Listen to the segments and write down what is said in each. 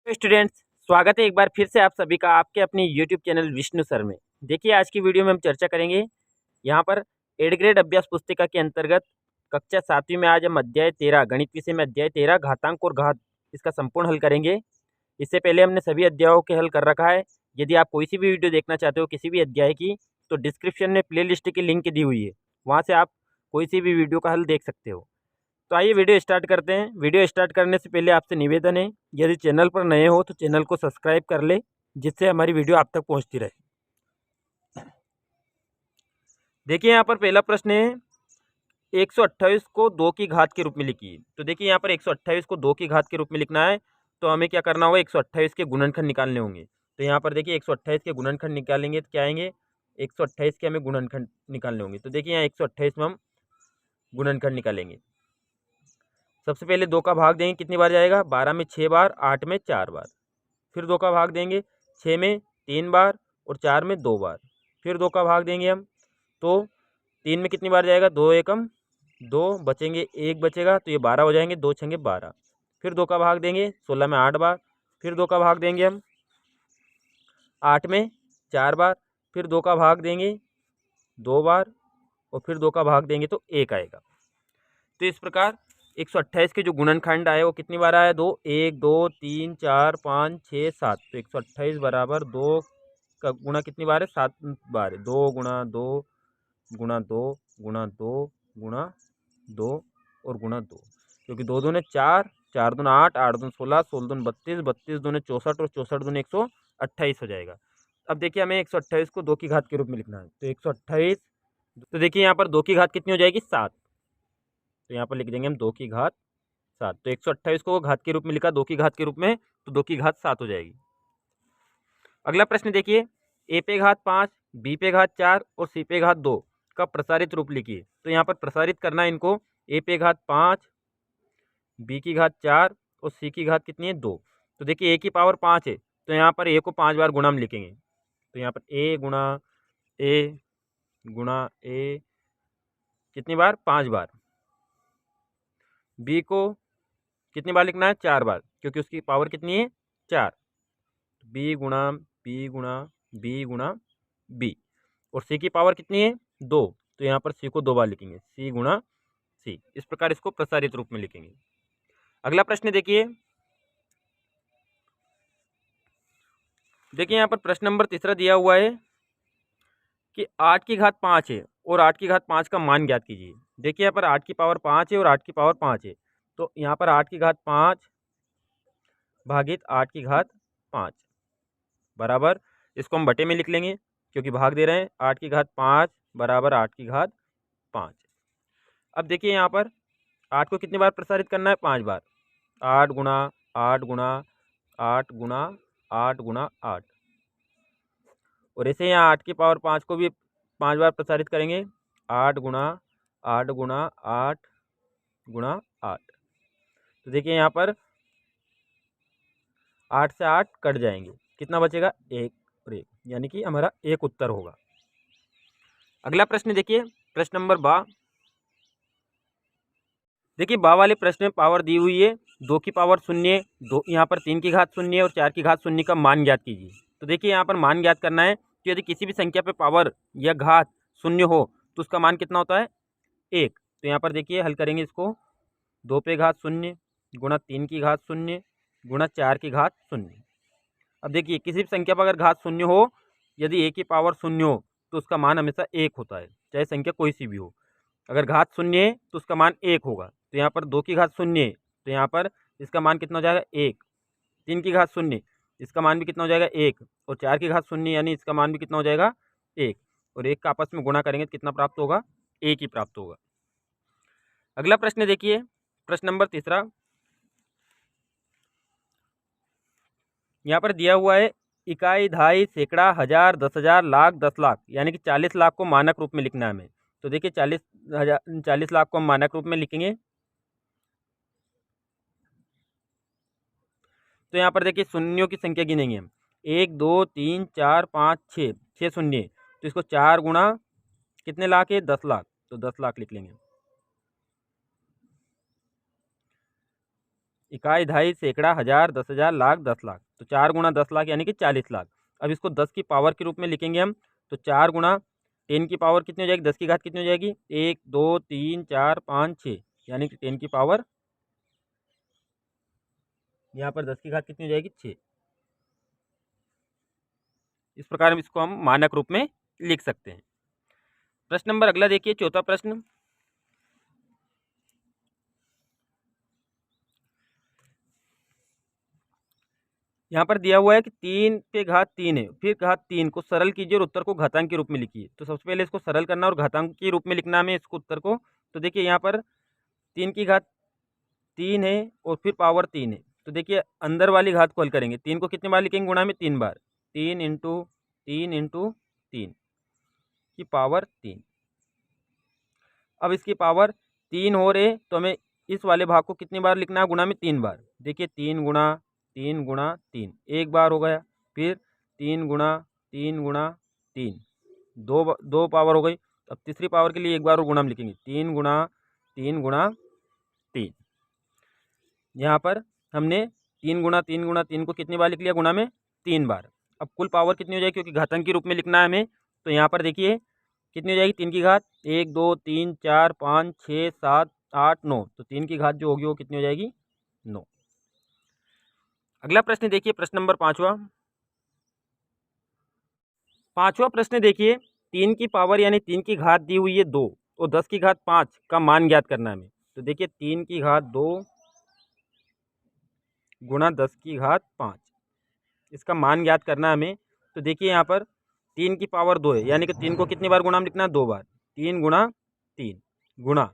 Students, स्वागत है एक बार फिर से आप सभी का आपके अपने यूट्यूब चैनल विष्णु सर में। देखिए, आज की वीडियो में हम चर्चा करेंगे यहाँ पर 8 ग्रेड अभ्यास पुस्तिका के अंतर्गत कक्षा 7वीं में आज हम अध्याय 13 गणित विषय में अध्याय 13 घातांक और घात इसका संपूर्ण हल करेंगे। इससे पहले हमने सभी अध्यायों के हल कर रखा है। यदि आप कोई सी भी वीडियो देखना चाहते हो किसी भी अध्याय की, तो डिस्क्रिप्शन में प्ले लिस्ट की लिंक दी हुई है, वहाँ से आप कोई सी भी वीडियो का हल देख सकते हो। तो आइए वीडियो स्टार्ट करते हैं। वीडियो स्टार्ट करने से पहले आपसे निवेदन है, यदि चैनल पर नए हो तो चैनल को सब्सक्राइब कर ले, जिससे हमारी वीडियो आप तक पहुंचती रहे। देखिए, यहाँ पर पहला प्रश्न है 128 को 2 की घात के रूप में लिखिए। तो देखिए, यहाँ पर 128 को 2 की घात के रूप में लिखना है, तो हमें क्या करना होगा, 128 के गुणनखंड निकालने होंगे। तो यहाँ पर देखिए 128 के गुणनखंड निकालेंगे तो क्या आएंगे, 128 के हमें गुणनखंड निकालने होंगे। तो देखिए, यहाँ 128 में हम गुणनखंड निकालेंगे। सबसे पहले 2 का भाग देंगे, कितनी बार जाएगा, 12 में 6 बार, 8 में 4 बार। फिर 2 का भाग देंगे 6 में 3 बार और 4 में 2 बार। फिर 2 का भाग देंगे हम, तो 3 में कितनी बार जाएगा, 2 एकम 2 बचेंगे, 1 बचेगा, तो ये 12 हो जाएंगे, 2 छंगे 12। फिर 2 का भाग देंगे 16 में 8 बार। फिर 2 का भाग देंगे हम 8 में 4 बार। फिर 2 का भाग देंगे 2 बार और फिर 2 का भाग देंगे तो 1 आएगा। तो इस प्रकार 128 के जो गुणनखंड आए वो कितनी बार आया, 2, 1, 2, 3, 4, 5, 6, 7। तो 128 बराबर 2 का गुणा कितनी बार है, 7 बार है। 2 गुणा 2 गुणा 2 गुणा 2 गुणा 2 और गुणा 2, क्योंकि 2 दूने 4, 4 दूने 8, 8 दूने 16, 16 दूने 32, 32 दूने 64 और 64 दूने 128 हो जाएगा। अब देखिए, हमें 128 को 2 की घात के रूप में लिखना है। तो 128, तो देखिए यहाँ पर 2 की घात कितनी हो जाएगी, 7। तो यहाँ पर लिख देंगे हम 2 की घात 7। तो 128 को घात के रूप में लिखा 2 की घात के रूप में, तो 2 की घात 7 हो जाएगी। अगला प्रश्न देखिए, ए पे घात 5, बी पे घात 4 और सी पे घात 2 का प्रसारित रूप लिखिए। तो यहाँ पर प्रसारित करना है इनको, ए पे घात 5, बी की घात 4 और सी की घात कितनी है, 2। तो देखिए, ए की पावर 5 है, तो यहाँ पर ए को 5 बार गुणा में लिखेंगे। तो यहाँ पर ए गुणा ए कितनी बार, 5 बार। बी को कितनी बार लिखना है, 4 बार, क्योंकि उसकी पावर कितनी है, 4। बी गुणा बी गुणा बी गुणा बी। और सी की पावर कितनी है, 2। तो यहाँ पर सी को 2 बार लिखेंगे, सी गुणा सी। इस प्रकार इसको प्रसारित रूप में लिखेंगे। अगला प्रश्न देखिए, यहाँ पर प्रश्न नंबर 3 दिया हुआ है कि 8 की घात 5 है और 8 की घात 5 का मान ज्ञात कीजिए। देखिए, यहाँ पर 8 की पावर 5 है और 8 की पावर 5 है, तो यहाँ पर 8 की घात 5 भागित 8 की घात 5 बराबर, इसको हम बटे में लिख लेंगे क्योंकि भाग दे रहे हैं। 8 की घात 5 बराबर 8 की घात 5। अब देखिए, यहाँ पर 8 को कितनी बार प्रसारित करना है, 5 बार। 8 गुणा 8 गुणा 8 गुणा 8 गुणा 8। और ऐसे यहाँ 8 की पावर 5 को भी 5 बार प्रसारित करेंगे। 8 गुणा 8 गुणा 8 गुणा 8। तो देखिए, यहाँ पर 8 से 8 कट जाएंगे, कितना बचेगा, 1 और 1, यानी कि हमारा 1 उत्तर होगा। अगला प्रश्न देखिए, प्रश्न नंबर 12। देखिए, बा वाले प्रश्न में पावर दी हुई है, 2 की पावर 0, 2 यहाँ पर 3 की घात 0 और 4 की घात 0 का मान ज्ञात कीजिए। तो देखिए, यहाँ पर मान ज्ञात करना है, तो यदि किसी भी संख्या पे पावर या घात 0 हो तो उसका मान कितना होता है, 1। तो यहाँ पर देखिए, हल करेंगे इसको, 2 पे घात 0 गुणा 3 की घात 0 गुणा 4 की घात 0। अब देखिए, किसी भी संख्या पर अगर घात 0 हो, यदि a की पावर 0 हो तो उसका मान हमेशा 1 होता है, चाहे संख्या कोई सी भी हो। अगर घात 0 है तो उसका मान 1 होगा। तो यहाँ पर 2 की घात 0 है, तो यहाँ पर इसका मान कितना हो जाएगा, 1। 3 की घात 0, इसका मान भी कितना हो जाएगा, 1। और 4 की घात 0, यानी इसका मान भी कितना हो जाएगा, 1। और 1 का आपस में गुणा करेंगे तो कितना प्राप्त होगा, 1 ही प्राप्त होगा। अगला प्रश्न देखिए, प्रश्न नंबर 3। यहाँ पर दिया हुआ है, इकाई, दहाई, सैकड़ा, हजार, 10,000, लाख, 10 लाख, यानी कि 40 लाख को मानक रूप में लिखना है हमें। तो देखिए, 40 लाख को हम मानक रूप में लिखेंगे। तो यहाँ पर देखिए, शून्यों की संख्या गिनेंगे हम, 1, 2, 3, 4, 5, 6, 6 शून्य। तो इसको 4 गुणा कितने लाख है, 10 लाख, तो 10 लाख लिख लेंगे। इकाई, दहाई, सैकड़ा, हज़ार, 10,000, लाख, 10 लाख। तो 4 गुणा 10 लाख यानी कि 40 लाख। अब इसको 10 की पावर के रूप में लिखेंगे हम। तो 4 गुणा 10 की पावर कितनी हो जाएगी, 10 की घात कितनी हो जाएगी, 1 2 3 4 5 6, यानी कि 10 की पावर यहाँ पर 10 की घात कितनी हो जाएगी, 6। इस प्रकार हम इसको हम मानक रूप में लिख सकते हैं। प्रश्न नंबर अगला देखिए, चौथा प्रश्न। यहाँ पर दिया हुआ है कि 3 पे घात 3 है, फिर घात 3 को सरल कीजिए और उत्तर को घातांक के रूप में लिखिए। तो सबसे पहले इसको सरल करना और घातांक के रूप में लिखना हमें इसको उत्तर को। तो देखिए यहाँ पर 3 की घात 3 है और फिर पावर 3 है। तो देखिए अंदर वाली घात को हल करेंगे, 3 को कितनी बार लिखेंगे, गुणा में 3 बार, 3 इंटू 3 की पावर 3। अब इसकी पावर 3 हो रहे तो हमें इस वाले भाग को कितनी बार लिखना है, गुणा में 3 बार। देखिए 3 गुणा 3 गुणा 3 एक बार हो गया, फिर 3 गुणा 3 गुणा 3 दो पावर हो गई। अब तीसरी पावर के लिए एक बार और गुणा में लिखेंगे, 3 गुणा 3 गुणा 3। यहाँ पर हमने 3 गुणा 3 गुणा 3 को कितनी बार लिख लिया, गुणा में 3 बार। अब कुल पावर कितनी हो जाएगी, क्योंकि घातांक के रूप में लिखना है हमें। तो यहाँ पर देखिए कितनी हो जाएगी, 3 की घात 1 2 3 4 5 6 7 8 9। तो 3 की घात जो होगी वो कितनी हो जाएगी, 9। अगला प्रश्न देखिए, प्रश्न नंबर पाँचवा। पाँचवा प्रश्न देखिए, 3 की पावर यानी 3 की घात दी हुई है 2 और 10 की घात 5 का मान ज्ञात करना है हमें। तो देखिए 3 की घात 2 गुणा 10 की घात 5, इसका मान ज्ञात करना है हमें। तो देखिए यहाँ पर 3 की पावर 2 है, यानी कि 3 को कितनी बार गुणा में लिखना है, 2 बार, 3 गुणा 3 गुणा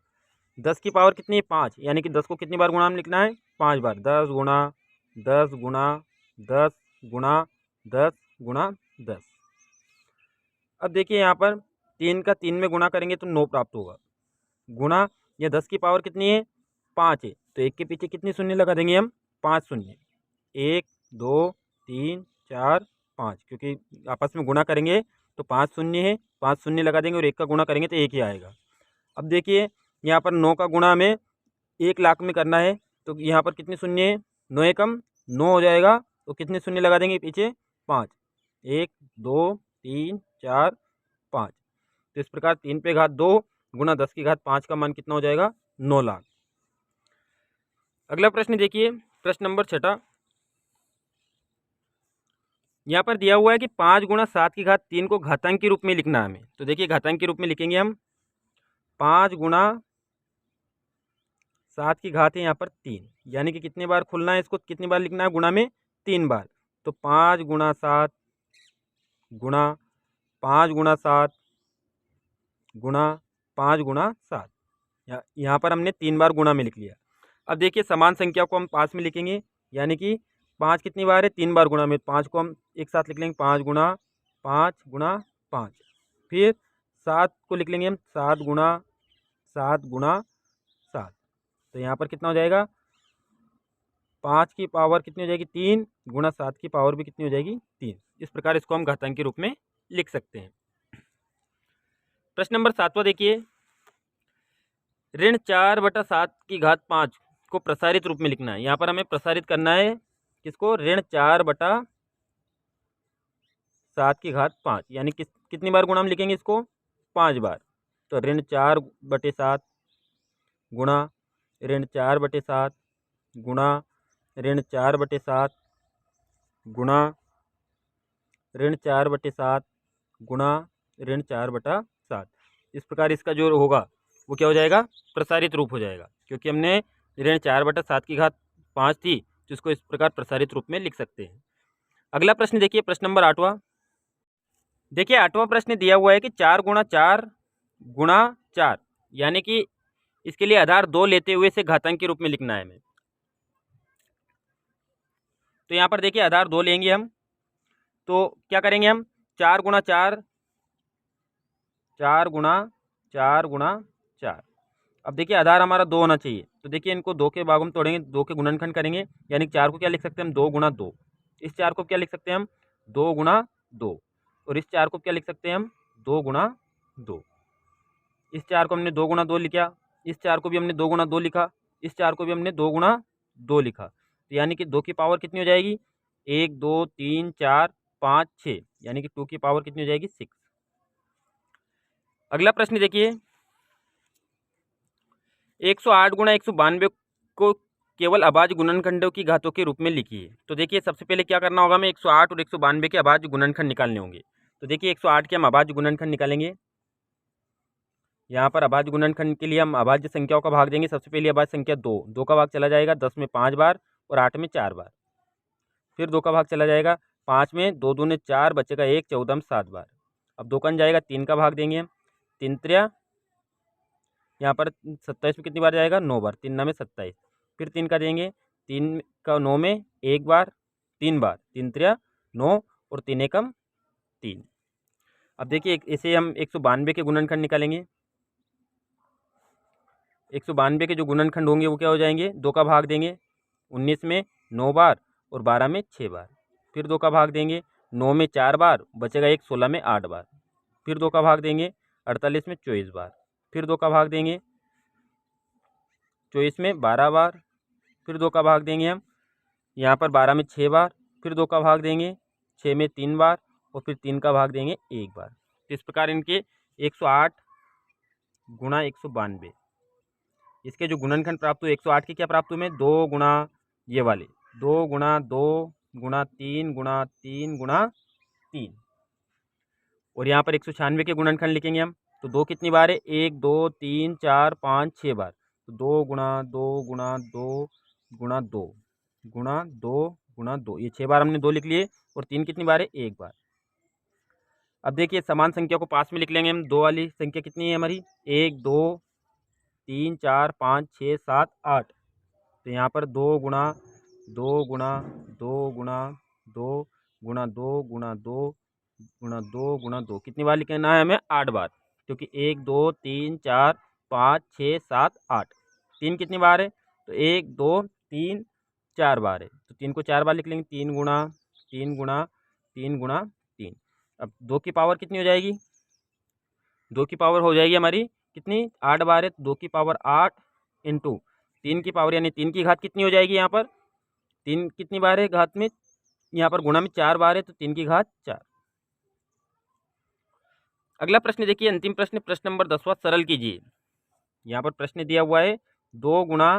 10 की पावर कितनी है, 5, यानी कि 10 को कितनी बार गुणा में लिखना है, 5 बार, 10 गुणा 10 गुणा 10 गुणा 10 गुणा 10। अब देखिए यहाँ पर 3 का 3 में गुणा करेंगे तो 9 प्राप्त होगा, गुणा ये 10 की पावर कितनी है, 5 है। तो एक के पीछे कितनी शून्य लगा देंगे हम, 5 शून्य, 1 2 3 4 5, क्योंकि आपस में गुणा करेंगे तो 5 शून्य है, 5 शून्य लगा देंगे और 1 का गुणा करेंगे तो 1 ही आएगा। अब देखिए यहाँ पर 9 का गुणा हमें 1 लाख में करना है, तो यहाँ पर कितनी शून्य है, 9 एकम 9 हो जाएगा। तो कितने शून्य लगा देंगे पीछे, 5, 1 2 3 4 5। तो इस प्रकार 3 पे घात 2 गुणा 10 की घात 5 का मान कितना हो जाएगा, 9 लाख। अगला प्रश्न देखिए, प्रश्न नंबर 6। यहाँ पर दिया हुआ है कि 5 गुणा 7 की घात 3 को घातांक के रूप में लिखना है हमें। तो देखिए घातांक के रूप में लिखेंगे हम, 5 गुणा 7 की घात है यहाँ पर 3, यानी कि कितनी बार खुलना है, इसको कितनी बार लिखना है, गुणा में 3 बार। तो 5 गुणा 7 गुणा 5 गुणा 7 गुणा 5 गुणा 7, यहाँ पर हमने 3 बार गुणा में लिख लिया। अब देखिए समान संख्या को हम पास में लिखेंगे, यानी कि 5 कितनी बार है, 3 बार गुणा में, 5 को हम एक साथ लिख लेंगे, 5 गुणा 5। फिर 7 को लिख लेंगे हम 7 गुणा 7। तो यहाँ पर कितना हो जाएगा, 5 की पावर कितनी हो जाएगी, 3 गुणा 7 की पावर भी कितनी हो जाएगी, 3। इस प्रकार इसको हम घातांक के रूप में लिख सकते हैं। प्रश्न नंबर 7वां देखिए, ऋण 4/7 की घात 5 को प्रसारित रूप में लिखना है। यहाँ पर हमें प्रसारित करना है किसको, ऋण 4/7 की घात 5, यानी कितनी बार गुणा में लिखेंगे इसको, 5 बार। तो ऋण 4/7 गुणा ऋण 4/7 गुणा ऋण 4/7 गुणा ऋण 4/7 गुणा ऋण 4/7। इस प्रकार इसका जो होगा वो क्या हो जाएगा, प्रसारित रूप हो जाएगा, क्योंकि हमने ऋण 4/7 की घात 5 थी, तो इसको इस प्रकार प्रसारित रूप में लिख सकते हैं। अगला प्रश्न देखिए, प्रश्न नंबर 8वां। देखिए 8वां प्रश्न दिया हुआ है कि 4 गुणा 4 गुणा 4, यानी कि इसके लिए आधार 2 लेते हुए इसे घातांक के रूप में लिखना है हमें। तो यहाँ पर देखिए आधार 2 लेंगे हम, तो क्या करेंगे हम, 4 गुणा 4 गुणा 4। अब देखिए आधार हमारा 2 होना चाहिए, तो देखिए इनको 2 के भागों में तोड़ेंगे, 2 के गुणनखंड करेंगे, यानी 4 को क्या लिख सकते हैं हम, 2 गुणा 2। इस 4 को क्या लिख सकते हैं हम, 2 गुणा 2। और इस 4 को क्या लिख सकते हैं हम, 2 गुणा 2। इस 4 को हमने 2 गुणा 2 लिखा, इस 4 को भी हमने 2 गुणा 2 लिखा, इस 4 को भी हमने 2 गुणा 2 लिखा, तो यानी कि 2 की पावर कितनी हो जाएगी, 1 2 3 4 5 6, यानी कि 2 की पावर कितनी हो जाएगी, 6। अगला प्रश्न देखिए, 108 गुणा 192 को केवल अभाज्य गुणनखंडों की घातों के रूप में लिखिए। तो देखिए सबसे पहले क्या करना होगा, हमें 108 और 192 के अभाज्य गुणनखंड निकालने होंगे। तो देखिए 108 के हम अभाज्य गुणनखंड निकालेंगे। यहाँ पर अभाज्य गुणनखंड के लिए हम अभाज्य संख्याओं का भाग देंगे। सबसे पहले अभाज्य संख्या 2, 2 का भाग चला जाएगा 10 में 5 बार और 8 में 4 बार। फिर 2 का भाग चला जाएगा 5 में, 2 दूने 4, बचेगा 1, 14 में 7 बार। अब 2 का जाएगा, 3 का भाग देंगे हम, 3 त्रिया, यहाँ पर 27 में कितनी बार जाएगा, 9 बार, 3 9 में 27। फिर 3 का देंगे, 3 का 9 में 1 बार, 3 बार, 3 त्रिया 9 और 3 एकम 3। अब देखिए इसे हम 192 के गुणनखंड निकालेंगे। 192 के जो गुणनखंड होंगे वो क्या हो जाएंगे, 2 का भाग देंगे 19 में 9 बार और 12 में 6 बार। फिर 2 का भाग देंगे 9 में 4 बार, बचेगा 1, 16 में 8 बार। फिर 2 का भाग देंगे 48 में 24 बार। फिर 2 का भाग देंगे 24 में 12 बार। फिर 2 का भाग देंगे हम यहाँ पर 12 में 6 बार। फिर 2 का भाग देंगे 6 में 3 बार और फिर 3 का भाग देंगे 1 बार। तो इस प्रकार इनके 108 गुणा 192 इसके जो गुणनखंड प्राप्त हुए, 108 के क्या प्राप्त हुए, 2 गुणा ये वाले 2 गुणा 2 गुणा 3 गुणा 3 गुणा 3। और यहाँ पर 196 के गुणनखंड लिखेंगे हम। तो 2 कितनी बार है, 1 2 3 4 5 6 बार। तो 2 गुणा 2 गुणा 2 गुणा 2 गुणा 2 गुणा 2, ये 6 बार हमने 2 लिख लिए। और 3 कितनी बार है, 1 बार। अब देखिए समान संख्या को पास में लिख लेंगे हम। 2 वाली संख्या कितनी है हमारी, 1 2 3 4 5 6 7 8। तो यहाँ पर 2 गुणा 2 गुणा 2 गुणा 2 गुणा 2 गुणा 2 गुणा 2 गुणा 2 कितनी बार लिखना है हमें, 8 बार, क्योंकि 1 2 3 4 5 6 7 8। 3 कितनी बार है, तो 1 2 3 4 बार है, तो 3 को 4 बार लिख लेंगे। 3 गुणा 3 गुणा 3 गुणा 3। अब 2 की पावर कितनी हो जाएगी, 2 की पावर हो जाएगी हमारी कितनी, 8 बार है, तो 2 की पावर 8 इंटू 3 की पावर, यानी 3 की घात कितनी हो जाएगी, यहाँ पर 3 कितनी बार है घात में, यहाँ पर गुणा में 4 बार है, तो 3 की घात 4। अगला प्रश्न देखिए, अंतिम प्रश्न, प्रश्न नंबर 10वां, सरल कीजिए। यहाँ पर प्रश्न दिया हुआ है 2 गुणा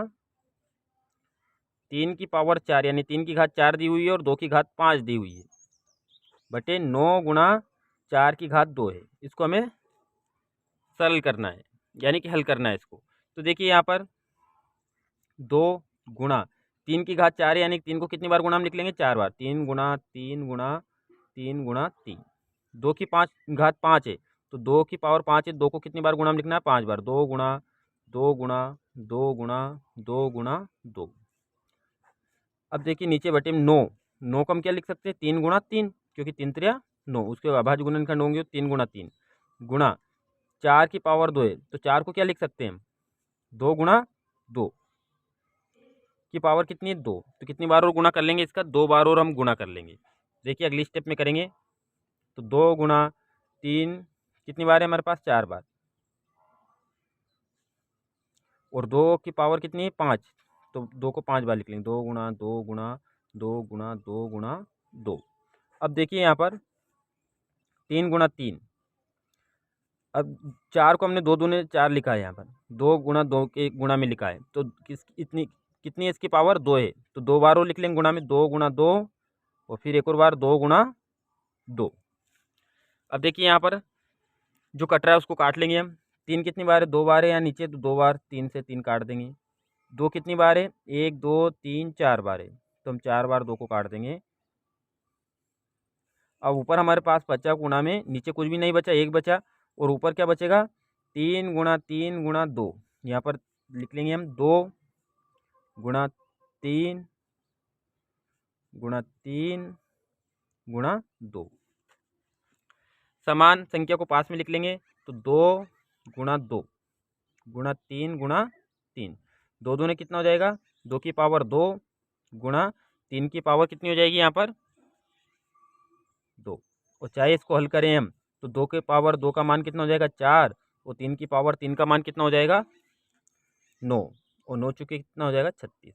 3 की पावर 4, यानी 3 की घात 4 दी हुई है और 2 की घात 5 दी हुई है, बटे 9 गुणा 4 की घात 2 है। इसको हमें सरल करना है, यानी कि हल करना है इसको। तो देखिए यहाँ पर 2 गुणा 3 की घात 4 है, यानी 3 को कितनी बार गुणा हम लिख लेंगे, 4 बार। 3 गुणा 3 गुणा 3 गुणा 3। 2 की घात 5 है, तो 2 की पावर 5 है, 2 को कितनी बार गुणा हम लिखना है, 5 बार। 2 गुणा 2 गुणा 2 गुणा 2 गुणा 2। अब देखिए नीचे बटे में 9, 9 को हम क्या लिख सकते हैं, 3 गुणा 3, क्योंकि 3 त्रिया 9, उसके अभाज्य गुणनखंड होंगे 3 गुणा 3 गुणा 4 की पावर 2 है, तो 4 को क्या लिख सकते हैं हम, 2 गुणा 2 की पावर कितनी है, 2। तो कितनी बार और गुणा कर लेंगे इसका, 2 बार और हम गुणा कर लेंगे। देखिए अगली स्टेप में करेंगे, तो 2 गुणा 3 कितनी बार है हमारे पास, 4 बार, और 2 की पावर कितनी है, 5, तो 2 को 5 बार लिख लेंगे। 2 गुणा 2 गुणा 2 गुणा 2 गुणा 2। अब देखिए यहाँ पर 3 गुणा 3, अब 4 को हमने 2 दूने 4 लिखा है, यहाँ पर 2 गुणा 2 के गुणा में लिखा है, तो कितनी है इसकी पावर, 2 है, तो 2 बार और लिख लेंगे गुणा में, 2 गुणा 2 और फिर एक और बार 2 गुणा 2। अब देखिए यहाँ पर जो कट रहा है उसको काट लेंगे हम। 3 कितनी बार है, 2 बार है, यहाँ नीचे तो 2 बार, 3 से 3 काट देंगे। 2 कितनी बार है, 1 2 3 4 बार है, तो हम 4 बार 2 को काट देंगे। अब ऊपर हमारे पास बचा गुणा में, नीचे कुछ भी नहीं बचा, 1 बचा, और ऊपर क्या बचेगा, 3 गुणा 3 गुणा 2। यहाँ पर लिख लेंगे हम 2 गुणा 3 गुणा 3 गुणा 2। समान संख्या को पास में लिख लेंगे, तो 2 गुणा 2 गुणा 3 गुणा 3। 2 दूने कितना हो जाएगा, 2 की पावर 2 गुणा 3 की पावर कितनी हो जाएगी यहाँ पर, 2। और चाहे इसको हल करें हम, तो 2 के पावर 2 का मान कितना हो जाएगा, 4, और 3 की पावर 3 का मान कितना हो जाएगा, 9, और 9 चुके कितना हो जाएगा, 36।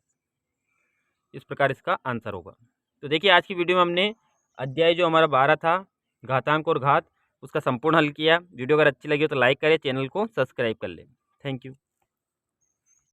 इस प्रकार इसका आंसर होगा। तो देखिए आज की वीडियो में हमने अध्याय जो हमारा 12 था घातांक और घात उसका संपूर्ण हल किया। वीडियो अगर अच्छी लगी हो तो लाइक करें, चैनल को सब्सक्राइब कर लें। Thank you.